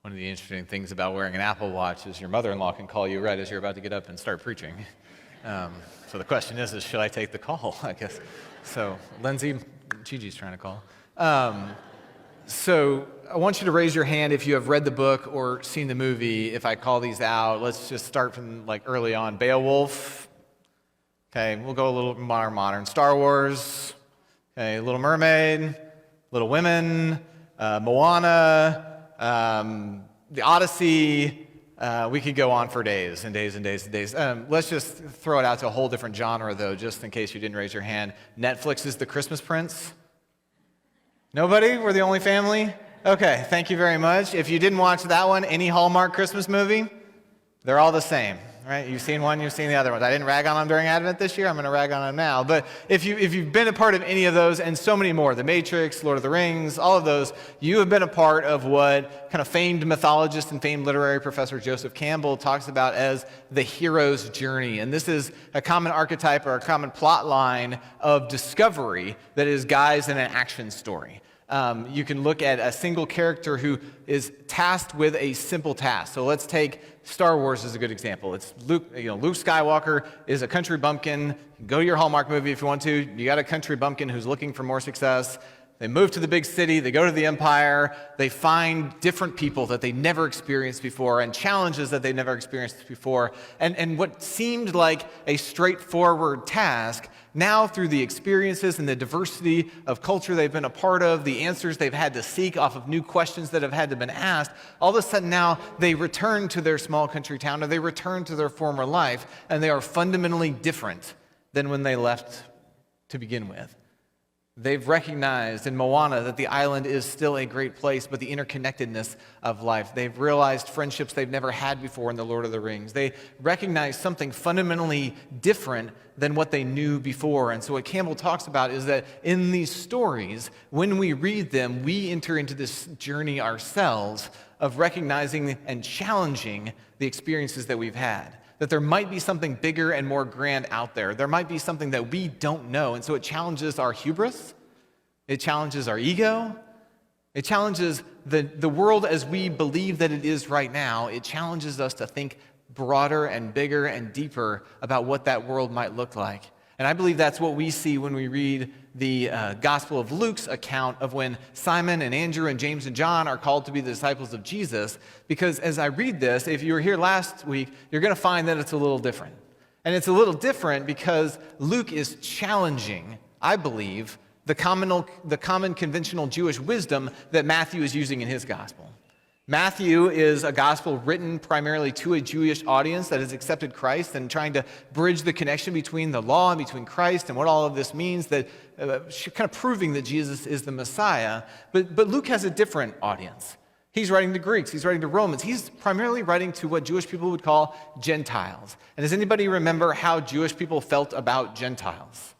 One of the interesting things about wearing an Apple Watch is your mother-in-law can call you right as you're about to get up and start preaching. So the question is should I take the call, I guess. So Lindsay, Gigi's trying to call. So I want you to raise your hand if you have read the book or seen the movie. If I call these out, let's just start from like early on. Beowulf. Okay, we'll go a little more modern. Star Wars. Okay, Little Mermaid, Little Women, Moana, The Odyssey. We could go on for days and days and days and days. Let's just throw it out to a whole different genre, though, just in case you didn't raise your hand. Netflix's The Christmas Prince. Nobody? We're the only family? Okay, thank you very much. If you didn't watch that one, any Hallmark Christmas movie, they're all the same, right? You've seen one, you've seen the other ones. I didn't rag on them during Advent this year. I'm going to rag on them now. But if you've been a part of any of those, and so many more, The Matrix, Lord of the Rings, all of those, you have been a part of what kind of famed mythologist and famed literary professor Joseph Campbell talks about as the hero's journey. And this is a common archetype or a common plot line of discovery that is guised in an action story. You can look at a single character who is tasked with a simple task. So let's take Star Wars as a good example. It's Luke Skywalker is a country bumpkin. Go to your Hallmark movie if you want to. You got a country bumpkin who's looking for more success. They move to the big city, they go to the Empire, they find different people that they never experienced before and challenges that they never experienced before. And what seemed like a straightforward task, now through the experiences and the diversity of culture they've been a part of, the answers they've had to seek off of new questions that have had to been asked, all of a sudden now they return to their small country town or they return to their former life, and they are fundamentally different than when they left to begin with. They've recognized in Moana that the island is still a great place, but the interconnectedness of life. They've realized friendships they've never had before in the Lord of the Rings. They recognize something fundamentally different than what they knew before. And so what Campbell talks about is that in these stories, when we read them, we enter into this journey ourselves of recognizing and challenging the experiences that we've had. That there might be something bigger and more grand out there. There might be something that we don't know. And so it challenges our hubris. It challenges our ego. It challenges the world as we believe that it is right now. It challenges us to think broader and bigger and deeper about what that world might look like. And I believe that's what we see when we read the Gospel of Luke's account of when Simon and Andrew and James and John are called to be the disciples of Jesus. Because as I read this, if you were here last week, you're going to find that it's a little different. And it's a little different because Luke is challenging, I believe, the common conventional Jewish wisdom that Matthew is using in his gospel. Matthew is a gospel written primarily to a Jewish audience that has accepted Christ and trying to bridge the connection between the law and between Christ and what all of this means, that kind of proving that Jesus is the Messiah. But Luke has a different audience. He's writing to Greeks. He's writing to Romans. He's primarily writing to what Jewish people would call Gentiles. And does anybody remember how Jewish people felt about Gentiles?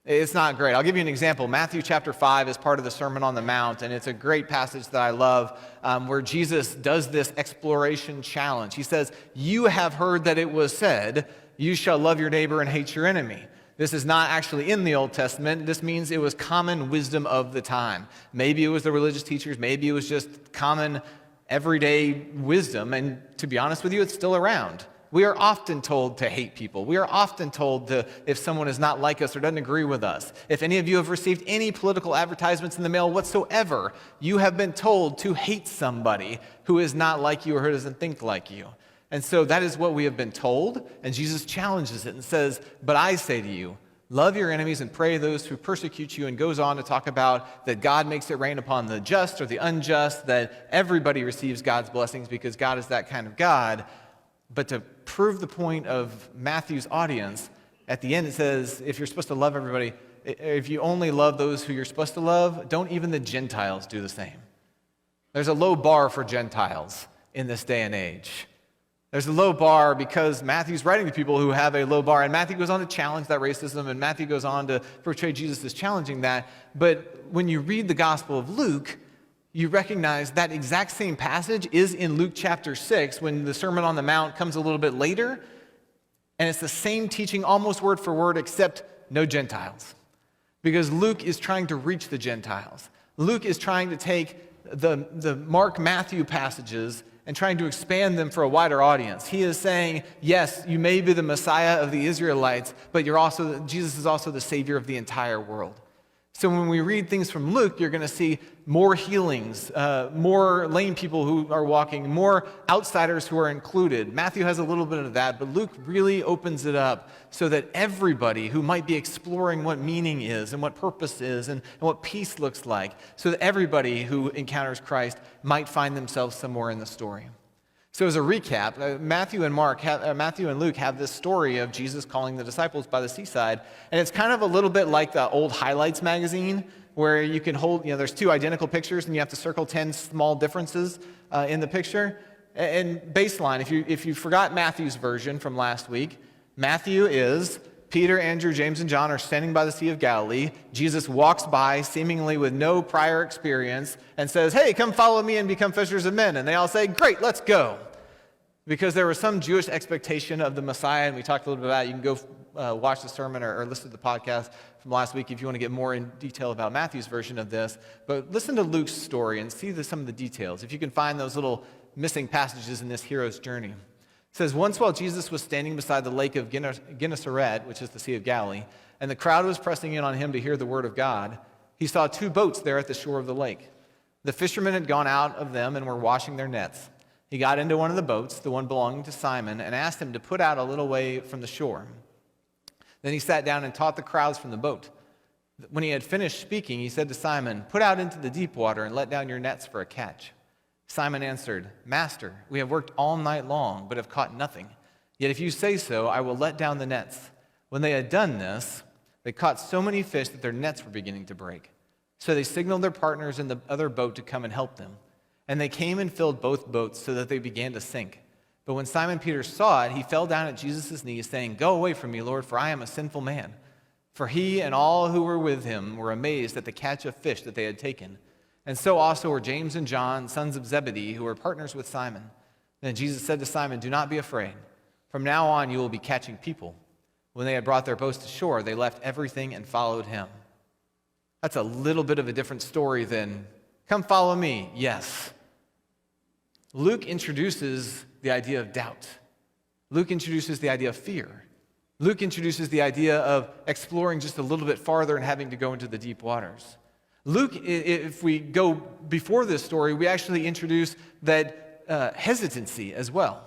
It's not great. I'll give you an example. Matthew chapter 5 is part of the Sermon on the Mount, and it's a great passage that I love where Jesus does this exploration challenge. He says, "You have heard that it was said, 'You shall love your neighbor and hate your enemy.'" This is not actually in the Old Testament. This means it was common wisdom of the time. Maybe it was the religious teachers. Maybe it was just common everyday wisdom. And to be honest with you, it's still around. We are often told to hate people. We are often told to, if someone is not like us or doesn't agree with us. If any of you have received any political advertisements in the mail whatsoever, you have been told to hate somebody who is not like you or who doesn't think like you. And so that is what we have been told, and Jesus challenges it and says, "But I say to you, love your enemies and pray those who persecute you," and goes on to talk about that God makes it rain upon the just or the unjust, that everybody receives God's blessings because God is that kind of God. But to prove the point of Matthew's audience, at the end it says, if you're supposed to love everybody, if you only love those who you're supposed to love, don't even the Gentiles do the same. There's a low bar for Gentiles in this day and age. There's a low bar because Matthew's writing to people who have a low bar, and Matthew goes on to challenge that racism, and Matthew goes on to portray Jesus as challenging that. But when you read the Gospel of Luke, you recognize that exact same passage is in Luke chapter 6 when the Sermon on the Mount comes a little bit later, and it's the same teaching almost word for word except no Gentiles. Because Luke is trying to reach the Gentiles. Luke is trying to take the Mark, Matthew passages and trying to expand them for a wider audience. He is saying, yes, you may be the Messiah of the Israelites, but Jesus is also the Savior of the entire world. So when we read things from Luke, you're going to see more healings, more lame people who are walking, more outsiders who are included. Matthew has a little bit of that, but Luke really opens it up so that everybody who might be exploring what meaning is and what purpose is and what peace looks like, so that everybody who encounters Christ might find themselves somewhere in the story. So as a recap, Matthew and Luke have this story of Jesus calling the disciples by the seaside, and it's kind of a little bit like the old Highlights magazine, where you can hold, there's two identical pictures, and you have to circle 10 small differences in the picture. And baseline, if you forgot Matthew's version from last week, Matthew is Peter, Andrew, James, and John are standing by the Sea of Galilee. Jesus walks by, seemingly with no prior experience, and says, "Hey, come follow me and become fishers of men." And they all say, "Great, let's go." Because there was some Jewish expectation of the Messiah, and we talked a little bit about it. You can go watch the sermon or listen to the podcast from last week if you want to get more in detail about Matthew's version of this. But listen to Luke's story and see some of the details, if you can find those little missing passages in this hero's journey. It says, once while Jesus was standing beside the lake of Gennesaret, which is the Sea of Galilee, and the crowd was pressing in on him to hear the word of God, he saw two boats there at the shore of the lake. The fishermen had gone out of them and were washing their nets. He got into one of the boats, the one belonging to Simon, and asked him to put out a little way from the shore. Then he sat down and taught the crowds from the boat. When he had finished speaking, he said to Simon, "Put out into the deep water and let down your nets for a catch." Simon answered, "Master, we have worked all night long, but have caught nothing. Yet if you say so, I will let down the nets." When they had done this, they caught so many fish that their nets were beginning to break. So they signaled their partners in the other boat to come and help them. And they came and filled both boats so that they began to sink. But when Simon Peter saw it, he fell down at Jesus' knees, saying, "Go away from me, Lord, for I am a sinful man." For he and all who were with him were amazed at the catch of fish that they had taken. And so also were James and John, sons of Zebedee, who were partners with Simon. Then Jesus said to Simon, "Do not be afraid. From now on you will be catching people." When they had brought their boats to shore, they left everything and followed him. That's a little bit of a different story than, "Come follow me." Yes. Luke introduces the idea of doubt. Luke introduces the idea of fear. Luke introduces the idea of exploring just a little bit farther and having to go into the deep waters. Luke, if we go before this story, we actually introduce that hesitancy as well.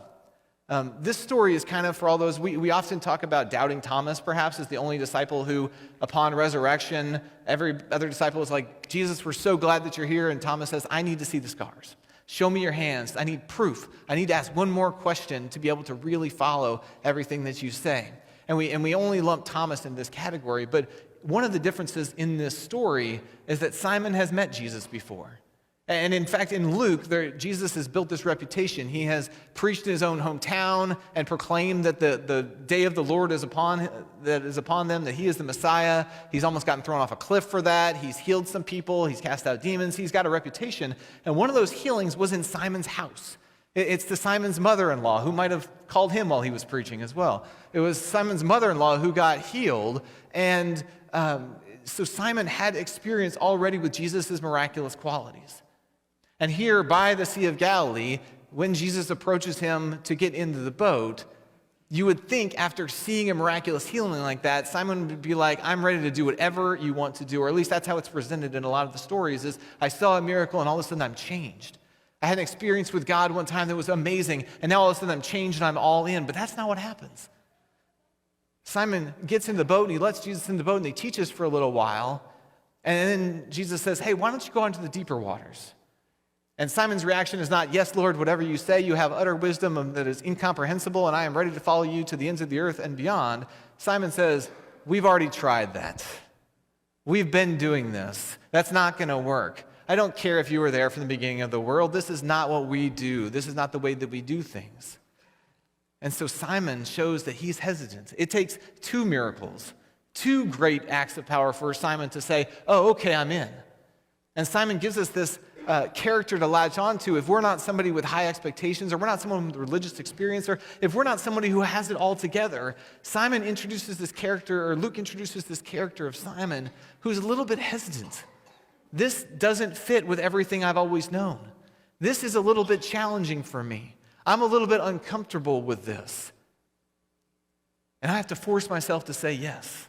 This story is kind of for all those, we often talk about doubting Thomas, perhaps, as the only disciple who, upon resurrection, every other disciple is like, "Jesus, we're so glad that you're here." And Thomas says, "I need to see the scars. Show me your hands. I need proof. I need to ask one more question to be able to really follow everything that you say." And we only lump Thomas in this category, but one of the differences in this story is that Simon has met Jesus before. And in fact, in Luke, Jesus has built this reputation. He has preached in his own hometown and proclaimed that the day of the Lord is upon them, that he is the Messiah. He's almost gotten thrown off a cliff for that. He's healed some people. He's cast out demons. He's got a reputation. And one of those healings was in Simon's house. It's to Simon's mother-in-law, who might have called him while he was preaching as well. It was Simon's mother-in-law who got healed. And so Simon had experience already with Jesus' miraculous qualities. And here by the Sea of Galilee, when Jesus approaches him to get into the boat, you would think after seeing a miraculous healing like that, Simon would be like, "I'm ready to do whatever you want to do," or at least that's how it's presented in a lot of the stories, is I saw a miracle and all of a sudden I'm changed. I had an experience with God one time that was amazing, and now all of a sudden I'm changed and I'm all in. But that's not what happens. Simon gets in the boat and he lets Jesus in the boat and he teaches for a little while. And then Jesus says, "Hey, why don't you go into the deeper waters?" And Simon's reaction is not, "Yes, Lord, whatever you say, you have utter wisdom that is incomprehensible, and I am ready to follow you to the ends of the earth and beyond." Simon says, "We've already tried that. We've been doing this. That's not going to work. I don't care if you were there from the beginning of the world. This is not what we do. This is not the way that we do things." And so Simon shows that he's hesitant. It takes two miracles, two great acts of power for Simon to say, "Oh, okay, I'm in." And Simon gives us this character to latch onto. If we're not somebody with high expectations, or we're not someone with religious experience, or if we're not somebody who has it all together, Simon introduces this character, or Luke introduces this character of Simon who's a little bit hesitant. This doesn't fit with everything I've always known. This is a little bit challenging for me. I'm a little bit uncomfortable with this. And I have to force myself to say yes.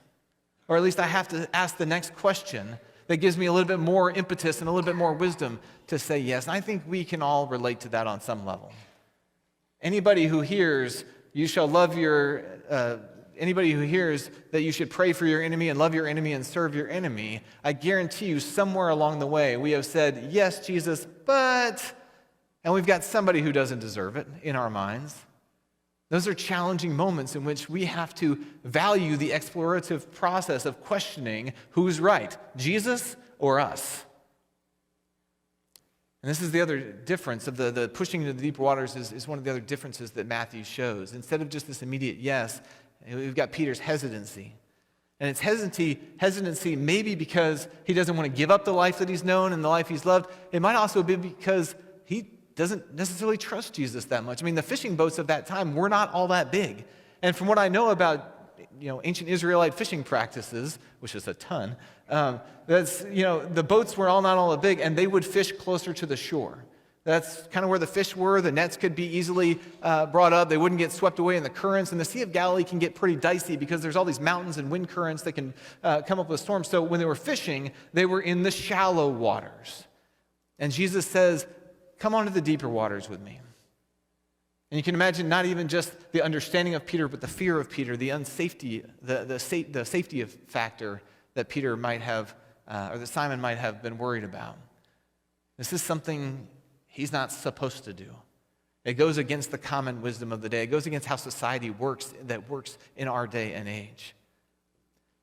Or at least I have to ask the next question that gives me a little bit more impetus and a little bit more wisdom to say yes. And I think we can all relate to that on some level. Anybody who hears anybody who hears that you should pray for your enemy and love your enemy and serve your enemy, I guarantee you somewhere along the way we have said, yes, Jesus, but, and we've got somebody who doesn't deserve it in our minds. Those are challenging moments in which we have to value the explorative process of questioning who's right, Jesus or us. And this is the other difference of the pushing into the deeper waters is one of the other differences that Matthew shows. Instead of just this immediate yes, we've got Peter's hesitancy. And it's hesitancy maybe because he doesn't want to give up the life that he's known and the life he's loved. It might also be because he doesn't necessarily trust Jesus that much. I mean, the fishing boats of that time were not all that big. And from what I know about ancient Israelite fishing practices, which is a ton, the boats were all not all that big, and they would fish closer to the shore. That's kind of where the fish were. The nets could be easily brought up. They wouldn't get swept away in the currents. And the Sea of Galilee can get pretty dicey because there's all these mountains and wind currents that can come up with storms. So when they were fishing, they were in the shallow waters. And Jesus says, come onto the deeper waters with me. And you can imagine not even just the understanding of Peter, but the fear of Peter, the unsafety, the safety factor that Peter might have, or that Simon might have been worried about. This is something he's not supposed to do. It goes against the common wisdom of the day. It goes against how society works, that works in our day and age.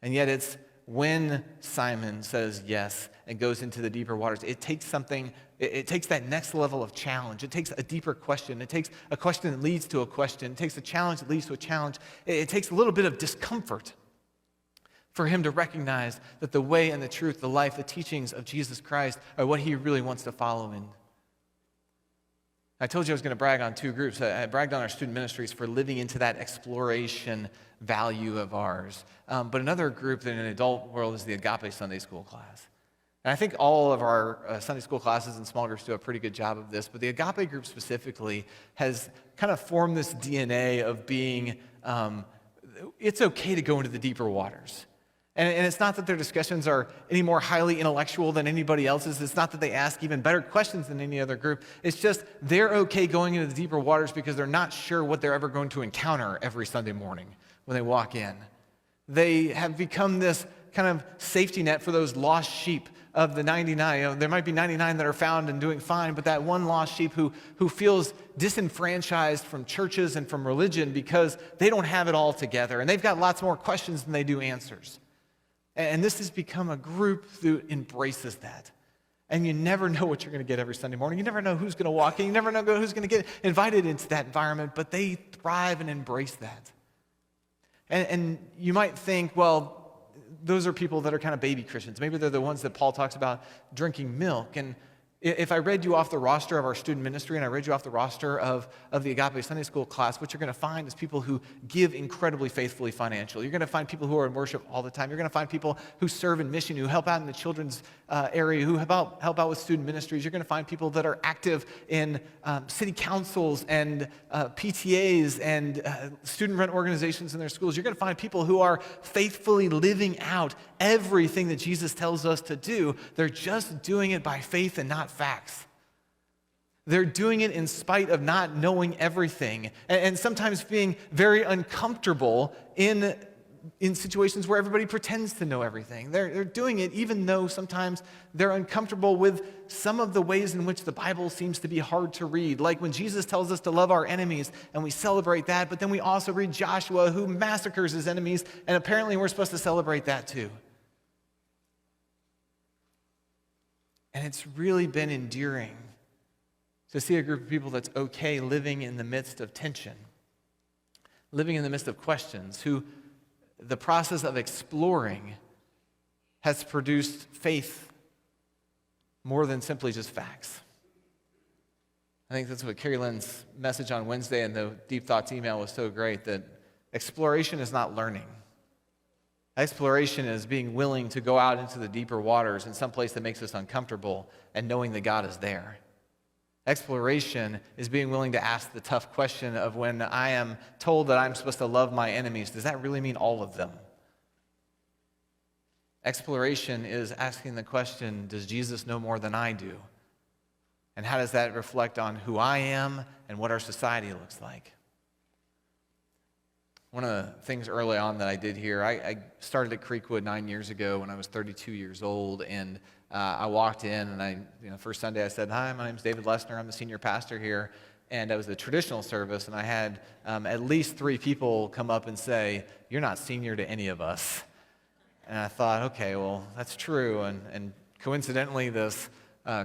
And yet it's when Simon says yes and goes into the deeper waters, it takes something, it takes that next level of challenge. It takes a deeper question. It takes a question that leads to a question. It takes a challenge that leads to a challenge. It takes a little bit of discomfort for him to recognize that the way and the truth, the life, the teachings of Jesus Christ are what he really wants to follow in. I told you I was going to brag on two groups. I bragged on our student ministries for living into that exploration value of ours. But another group that in an adult world is the Agape Sunday School class. And I think all of our Sunday school classes and small groups do a pretty good job of this. But the Agape group specifically has kind of formed this DNA of being, it's okay to go into the deeper waters. And it's not that their discussions are any more highly intellectual than anybody else's. It's not that they ask even better questions than any other group. It's just they're okay going into the deeper waters because they're not sure what they're ever going to encounter every Sunday morning when they walk in. They have become this kind of safety net for those lost sheep of the 99. There might be 99 that are found and doing fine, but that one lost sheep who feels disenfranchised from churches and from religion because they don't have it all together. And they've got lots more questions than they do answers. And this has become a group that embraces that. And you never know what you're going to get every Sunday morning. You never know who's going to walk in. You never know who's going to get invited into that environment, but they thrive and embrace that. And you might think, well, those are people that are kind of baby Christians. Maybe they're the ones that Paul talks about drinking milk. And if I read you off the roster of our student ministry and I read you off the roster of the Agape Sunday School class, what you're going to find is people who give incredibly faithfully financially. You're going to find people who are in worship all the time. You're going to find people who serve in mission, who help out in the children's area, who help out with student ministries. You're going to find people that are active in city councils and PTAs and student-run organizations in their schools. You're going to find people who are faithfully living out everything that Jesus tells us to do. They're just doing it by faith and not facts. They're doing it in spite of not knowing everything and sometimes being very uncomfortable in situations where everybody pretends to know everything. They're doing it even though sometimes they're uncomfortable with some of the ways in which the Bible seems to be hard to read. Like when Jesus tells us to love our enemies and we celebrate that, but then we also read Joshua who massacres his enemies, and apparently we're supposed to celebrate that too. And it's really been endearing to see a group of people that's okay living in the midst of tension, living in the midst of questions, who the process of exploring has produced faith more than simply just facts. I think that's what Carrie Lynn's message on Wednesday and the Deep Thoughts email was so great, that exploration is not learning. Exploration is being willing to go out into the deeper waters in some place that makes us uncomfortable and knowing that God is there. Exploration is being willing to ask the tough question of when I am told that I'm supposed to love my enemies, does that really mean all of them? Exploration is asking the question, does Jesus know more than I do? And how does that reflect on who I am and what our society looks like? One of the things early on that I did here, I started at Creekwood 9 years ago when I was 32 years old, and I walked in, and first Sunday I said, "Hi, my name's David Lessner. I'm the senior pastor here." And it was a traditional service, and I had at least 3 people come up and say, "You're not senior to any of us." And I thought, okay, well, that's true. And coincidentally, this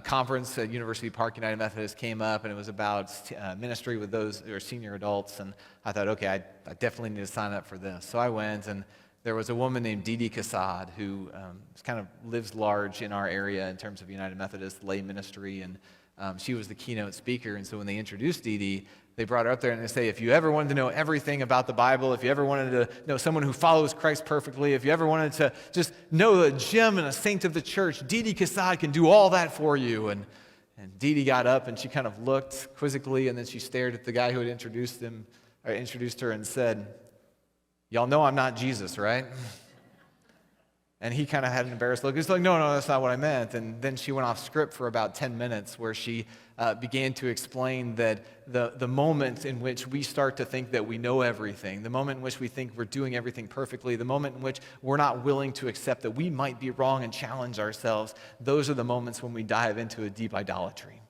conference at University Park United Methodist came up, and it was about ministry with those who are senior adults. And I thought, okay, I definitely need to sign up for this. So I went, and there was a woman named Dee Kassad who kind of lives large in our area in terms of United Methodist lay ministry, and she was the keynote speaker. And so when they introduced Dee, they brought her up there and they say, if you ever wanted to know everything about the Bible, if you ever wanted to know someone who follows Christ perfectly, if you ever wanted to just know a gem and a saint of the church, Dee Kassad can do all that for you. And Dee got up and she kind of looked quizzically, and then she stared at the guy who had introduced her and said, "Y'all know I'm not Jesus, right?" And he kind of had an embarrassed look. He's like, no, that's not what I meant. And then she went off script for about 10 minutes where she began to explain that the moment in which we start to think that we know everything, the moment in which we think we're doing everything perfectly, the moment in which we're not willing to accept that we might be wrong and challenge ourselves, those are the moments when we dive into a deep idolatry,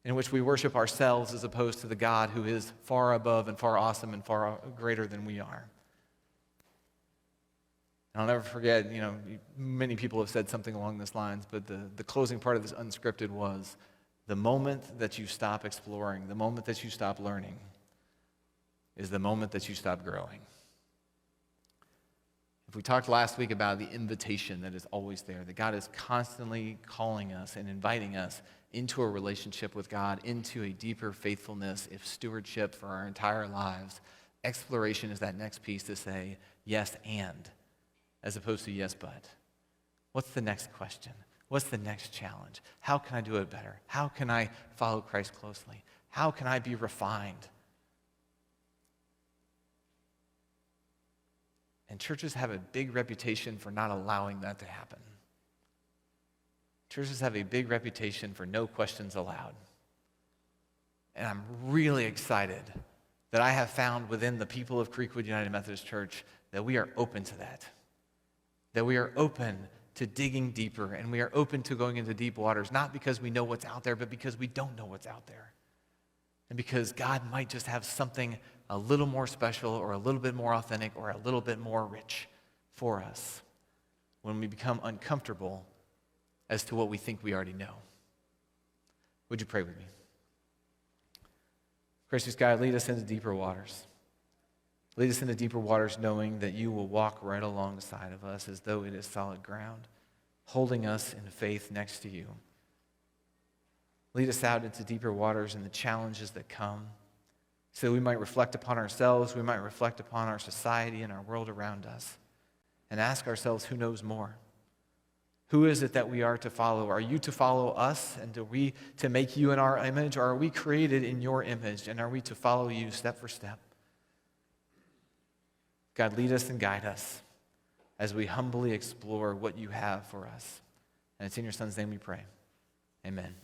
in which we worship ourselves as opposed to the God who is far above and far awesome and far greater than we are. I'll never forget, many people have said something along these lines, but the closing part of this unscripted was, the moment that you stop exploring, the moment that you stop learning, is the moment that you stop growing. If we talked last week about the invitation that is always there, that God is constantly calling us and inviting us into a relationship with God, into a deeper faithfulness, if stewardship for our entire lives, exploration is that next piece to say, yes, and, as opposed to yes, but. What's the next question? What's the next challenge? How can I do it better? How can I follow Christ closely? How can I be refined? And churches have a big reputation for not allowing that to happen. Churches have a big reputation for no questions allowed. And I'm really excited that I have found within the people of Creekwood United Methodist Church that we are open to that. That we are open to digging deeper, and we are open to going into deep waters, not because we know what's out there, but because we don't know what's out there. And because God might just have something a little more special or a little bit more authentic or a little bit more rich for us when we become uncomfortable as to what we think we already know. Would you pray with me? Gracious God, lead us into deeper waters. Lead us into deeper waters knowing that you will walk right alongside of us as though it is solid ground, holding us in faith next to you. Lead us out into deeper waters and the challenges that come so that we might reflect upon ourselves, we might reflect upon our society and our world around us, and ask ourselves, who knows more? Who is it that we are to follow? Are you to follow us, and are we to make you in our image, or are we created in your image, and are we to follow you step for step? God, lead us and guide us as we humbly explore what you have for us. And it's in your Son's name we pray. Amen.